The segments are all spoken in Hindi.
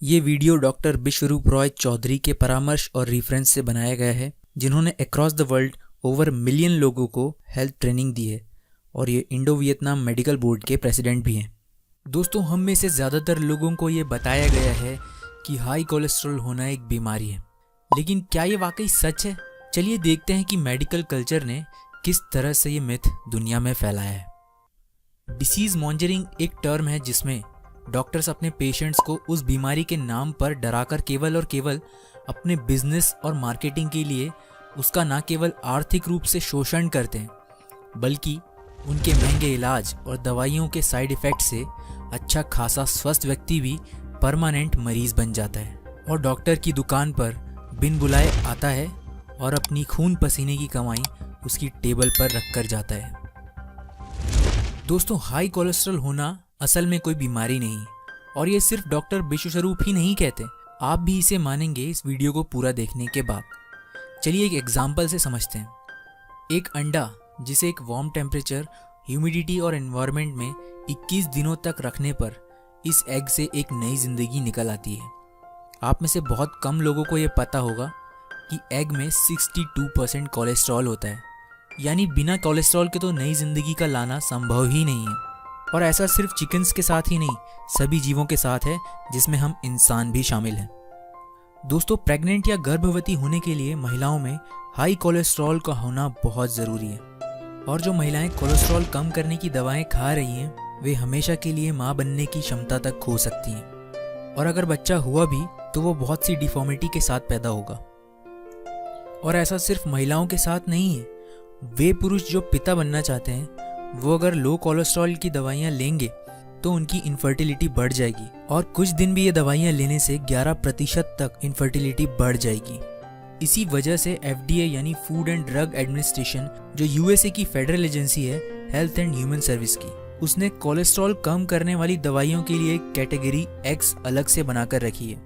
ये वीडियो डॉक्टर विश्वरूप रॉय चौधरी के परामर्श और रेफरेंस से बनाया गया है, जिन्होंने across the world over million लोगों को हेल्थ ट्रेनिंग दी है और ये इंडो वियतनाम मेडिकल बोर्ड के प्रेसिडेंट भी हैं। दोस्तों, हम में से ज़्यादातर लोगों को ये बताया गया है कि हाई कोलेस्ट्रॉल होना एक बीमारी है, लेकिन क्या ये वाकई सच है? चलिए देखते हैं कि मेडिकल कल्चर ने किस तरह से ये मिथ दुनिया में फैलाया है। डिसीज मॉन्जरिंग एक टर्म है जिसमें डॉक्टर्स अपने पेशेंट्स को उस बीमारी के नाम पर डराकर केवल और केवल अपने बिजनेस और मार्केटिंग के लिए उसका न केवल आर्थिक रूप से शोषण करते हैं, बल्कि उनके महंगे इलाज और दवाइयों के साइड इफ़ेक्ट से अच्छा खासा स्वस्थ व्यक्ति भी परमानेंट मरीज बन जाता है और डॉक्टर की दुकान पर बिन बुलाए आता है और अपनी खून पसीने की कमाई उसकी टेबल पर रख कर जाता है। दोस्तों, हाई कोलेस्ट्रॉल होना असल में कोई बीमारी नहीं है और ये सिर्फ डॉक्टर विश्वस्वरूप ही नहीं कहते, आप भी इसे मानेंगे इस वीडियो को पूरा देखने के बाद। चलिए एक एग्जाम्पल से समझते हैं। एक अंडा जिसे एक वार्म टेम्परेचर, ह्यूमिडिटी और एनवायरनमेंट में 21 दिनों तक रखने पर इस एग से एक नई जिंदगी निकल आती है। आप में से बहुत कम लोगों को ये पता होगा कि एग में 62% कोलेस्ट्रॉल होता है, यानी बिना कोलेस्ट्रॉल के तो नई जिंदगी का लाना संभव ही नहीं है। और ऐसा सिर्फ चिकन्स के साथ ही नहीं, सभी जीवों के साथ है, जिसमें हम इंसान भी शामिल हैं। दोस्तों, प्रेग्नेंट या गर्भवती होने के लिए महिलाओं में हाई कोलेस्ट्रॉल का होना बहुत ज़रूरी है और जो महिलाएं कोलेस्ट्रॉल कम करने की दवाएं खा रही हैं, वे हमेशा के लिए मां बनने की क्षमता तक खो सकती हैं और अगर बच्चा हुआ भी तो वो बहुत सी डिफॉर्मिटी के साथ पैदा होगा। और ऐसा सिर्फ महिलाओं के साथ नहीं है, वे पुरुष जो पिता बनना चाहते हैं वो अगर लो कोलेस्ट्रॉल की दवाइयाँ लेंगे तो उनकी इनफर्टिलिटी बढ़ जाएगी और कुछ दिन भी ये दवाइयाँ लेने से 11% तक इनफर्टिलिटी बढ़ जाएगी। इसी वजह से FDA यानी फूड एंड ड्रग एडमिनिस्ट्रेशन, जो USA की फेडरल एजेंसी है हेल्थ एंड ह्यूमन सर्विस की, उसने कोलेस्ट्रॉल कम करने वाली दवाइयों के लिए कैटेगरी X अलग से बनाकर रखी है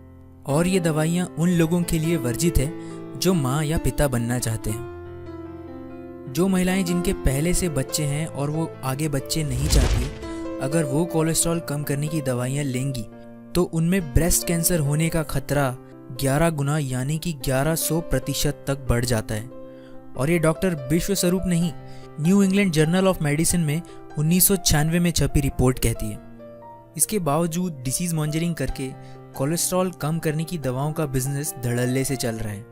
और ये दवाइयाँ उन लोगों के लिए वर्जित है जो माँ या पिता बनना चाहते हैं। जो महिलाएं जिनके पहले से बच्चे हैं और वो आगे बच्चे नहीं चाहती, अगर वो कोलेस्ट्रॉल कम करने की दवाइयाँ लेंगी तो उनमें ब्रेस्ट कैंसर होने का खतरा 11 गुना यानी कि 1100% तक बढ़ जाता है। और ये डॉक्टर विश्वस्वरूप नहीं, new England journal of medicine में 1996 में छपी रिपोर्ट कहती है। इसके बावजूद डिसीज मॉन्जरिंग करके कोलेस्ट्रॉल कम करने की दवाओं का बिजनेस धड़ल्ले से चल रहा है,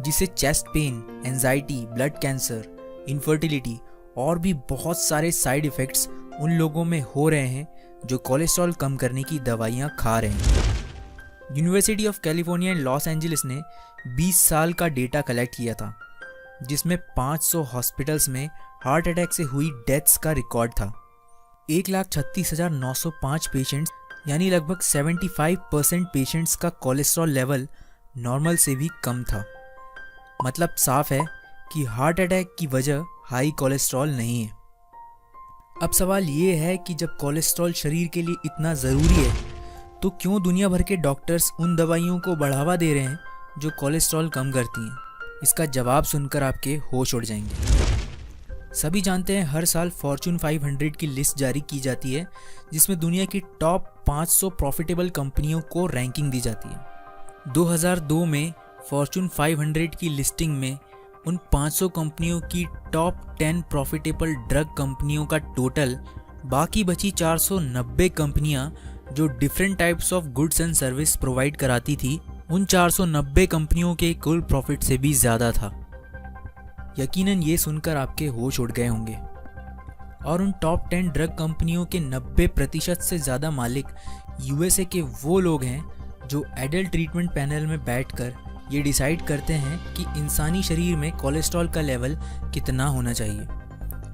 जिससे chest pain, anxiety, blood cancer, infertility और भी बहुत सारे साइड इफ़ेक्ट्स उन लोगों में हो रहे हैं जो कोलेस्ट्रॉल कम करने की दवाइयाँ खा रहे हैं। University of California and Los Angeles ने 20 साल का डेटा कलेक्ट किया था, जिसमें 500 हॉस्पिटल्स में हार्ट अटैक से हुई डेथ्स का रिकॉर्ड था। 1,36,905 पेशेंट्स यानी लगभग 75% पेशेंट्स का कोलेस्ट्रॉल लेवल नॉर्मल से भी कम था। मतलब साफ है कि हार्ट अटैक की वजह हाई कोलेस्ट्रॉल नहीं है। अब सवाल ये है कि जब कोलेस्ट्रॉल शरीर के लिए इतना ज़रूरी है तो क्यों दुनिया भर के डॉक्टर्स उन दवाइयों को बढ़ावा दे रहे हैं जो कोलेस्ट्रॉल कम करती हैं? इसका जवाब सुनकर आपके होश उड़ जाएंगे। सभी जानते हैं हर साल फॉर्च्यून 500 की लिस्ट जारी की जाती है, जिसमें दुनिया की टॉप 500 प्रॉफिटेबल कंपनियों को रैंकिंग दी जाती है। 2002 में फॉर्च्यून 500 की लिस्टिंग में उन 500 कंपनियों की टॉप 10 प्रॉफिटेबल ड्रग कंपनियों का टोटल, बाकी बची 490 कंपनियां जो different types of goods and service provide कराती थी, उन 490 कंपनियों के कुल प्रॉफिट से भी ज़्यादा था। यकीनन ये सुनकर आपके होश उड़ गए होंगे। और उन टॉप 10 ड्रग कंपनियों के 90% से ज़्यादा मालिक USA के वो लोग हैं जो एडल्ट ट्रीटमेंट पैनल में बैठकर ये डिसाइड करते हैं कि इंसानी शरीर में कोलेस्ट्रॉल का लेवल कितना होना चाहिए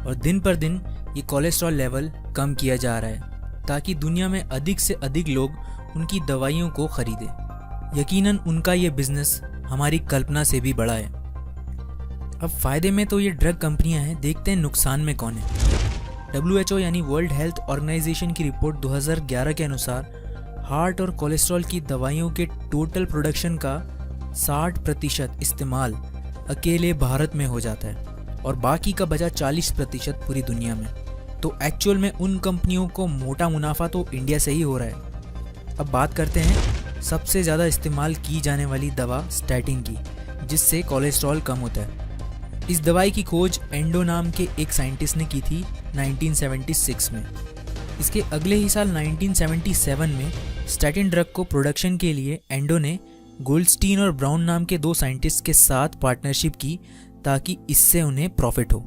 और दिन पर दिन ये कोलेस्ट्रॉल लेवल कम किया जा रहा है ताकि दुनिया में अधिक से अधिक लोग उनकी दवाइयों को खरीदें। यकीनन उनका ये बिजनेस हमारी कल्पना से भी बड़ा है। अब फ़ायदे में तो ये ड्रग कंपनियां हैं, देखते हैं नुकसान में कौन है। WHO यानी वर्ल्ड हेल्थ ऑर्गेनाइजेशन की रिपोर्ट 2011 के अनुसार हार्ट और कोलेस्ट्रॉल की दवाइयों के टोटल प्रोडक्शन का 60% इस्तेमाल अकेले भारत में हो जाता है और बाकी का बचा 40% पूरी दुनिया में। तो एक्चुअल में उन कंपनियों को मोटा मुनाफा तो इंडिया से ही हो रहा है। अब बात करते हैं सबसे ज़्यादा इस्तेमाल की जाने वाली दवा स्टैटिन की, जिससे कोलेस्ट्रॉल कम होता है। इस दवाई की खोज एंडो नाम के एक साइंटिस्ट ने की थी 1976 में। इसके अगले ही साल 1977 में स्टैटिन ड्रग को प्रोडक्शन के लिए एंडो ने गोल्डस्टीन और ब्राउन नाम के 2 साइंटिस्ट के साथ पार्टनरशिप की ताकि इससे उन्हें प्रॉफिट हो।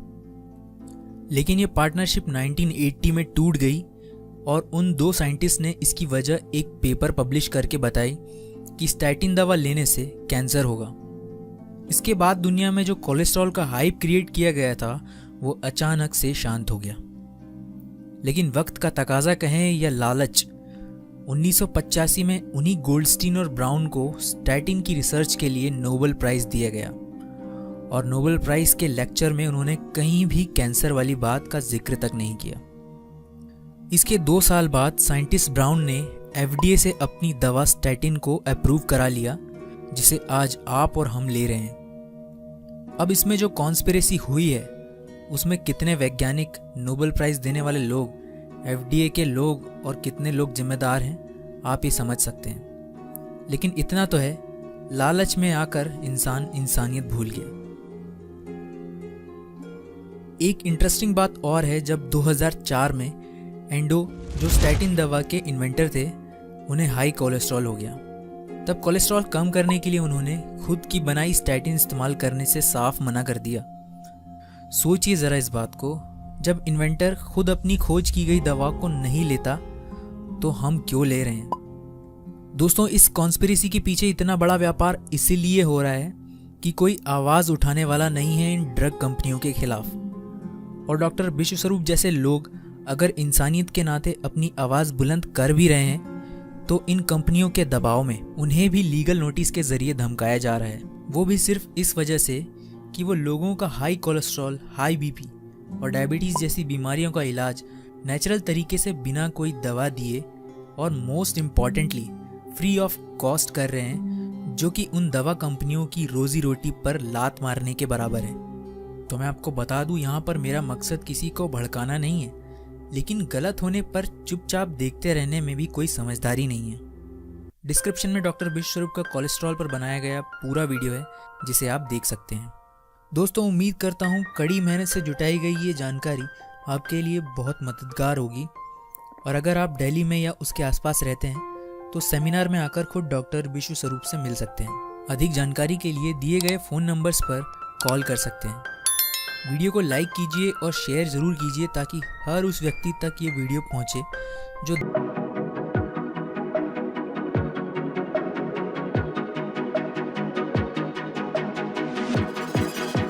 लेकिन ये पार्टनरशिप 1980 में टूट गई और उन 2 साइंटिस्ट ने इसकी वजह एक पेपर पब्लिश करके बताई कि स्टैटिन दवा लेने से कैंसर होगा। इसके बाद दुनिया में जो कोलेस्ट्रॉल का हाइप क्रिएट किया गया था वो अचानक से शांत हो गया। लेकिन वक्त का तकाजा कहें या लालच, 1985 में उन्हीं गोल्डस्टीन और ब्राउन को स्टैटिन की रिसर्च के लिए नोबेल प्राइज दिया गया और नोबेल प्राइज के लेक्चर में उन्होंने कहीं भी कैंसर वाली बात का जिक्र तक नहीं किया। इसके 2 साल बाद साइंटिस्ट ब्राउन ने FDA से अपनी दवा स्टैटिन को अप्रूव करा लिया, जिसे आज आप और हम ले रहे हैं। अब इसमें जो कॉन्स्पिरेसी हुई है उसमें कितने वैज्ञानिक, नोबेल प्राइज देने वाले लोग, FDA के लोग और कितने लोग जिम्मेदार हैं आप ये समझ सकते हैं। लेकिन इतना तो है, लालच में आकर इंसान इंसानियत भूल गया। एक इंटरेस्टिंग बात और है, जब 2004 में एंडो, जो स्टैटिन दवा के इन्वेंटर थे, उन्हें हाई कोलेस्ट्रॉल हो गया। तब कोलेस्ट्रॉल कम करने के लिए उन्होंने खुद की बनाई स्टैटिन इस्तेमाल करने से साफ मना कर दिया। सोचिए ज़रा इस बात को, जब इन्वेंटर खुद अपनी खोज की गई दवा को नहीं लेता तो हम क्यों ले रहे हैं। दोस्तों, इस कॉन्स्पिरेसी के पीछे इतना बड़ा व्यापार इसीलिए हो रहा है कि कोई आवाज़ उठाने वाला नहीं है इन ड्रग कंपनियों के खिलाफ। और डॉक्टर विश्वस्वरूप जैसे लोग अगर इंसानियत के नाते अपनी आवाज़ बुलंद कर भी रहे हैं तो इन कंपनियों के दबाव में उन्हें भी लीगल नोटिस के ज़रिए धमकाया जा रहा है। वो भी सिर्फ इस वजह से कि वो लोगों का हाई कोलेस्ट्रॉल, हाई BP और डायबिटीज़ जैसी बीमारियों का इलाज नेचुरल तरीके से बिना कोई दवा दिए और most importantly free of cost कर रहे हैं, जो कि उन दवा कंपनियों की रोजी रोटी पर लात मारने के बराबर है। तो मैं आपको बता दूं, यहाँ पर मेरा मकसद किसी को भड़काना नहीं है, लेकिन गलत होने पर चुपचाप देखते रहने में भी कोई समझदारी नहीं है। डिस्क्रिप्शन में डॉक्टर विश्वस्वरूप का कोलेस्ट्रॉल पर बनाया गया पूरा वीडियो है, जिसे आप देख सकते हैं। दोस्तों, उम्मीद करता हूँ कड़ी मेहनत से जुटाई गई ये जानकारी आपके लिए बहुत मददगार होगी। और अगर आप दिल्ली में या उसके आसपास रहते हैं तो सेमिनार में आकर खुद डॉक्टर विश्वस्वरूप से मिल सकते हैं। अधिक जानकारी के लिए दिए गए फ़ोन नंबर्स पर कॉल कर सकते हैं। वीडियो को लाइक कीजिए और शेयर ज़रूर कीजिए ताकि हर उस व्यक्ति तक ये वीडियो पहुँचे जो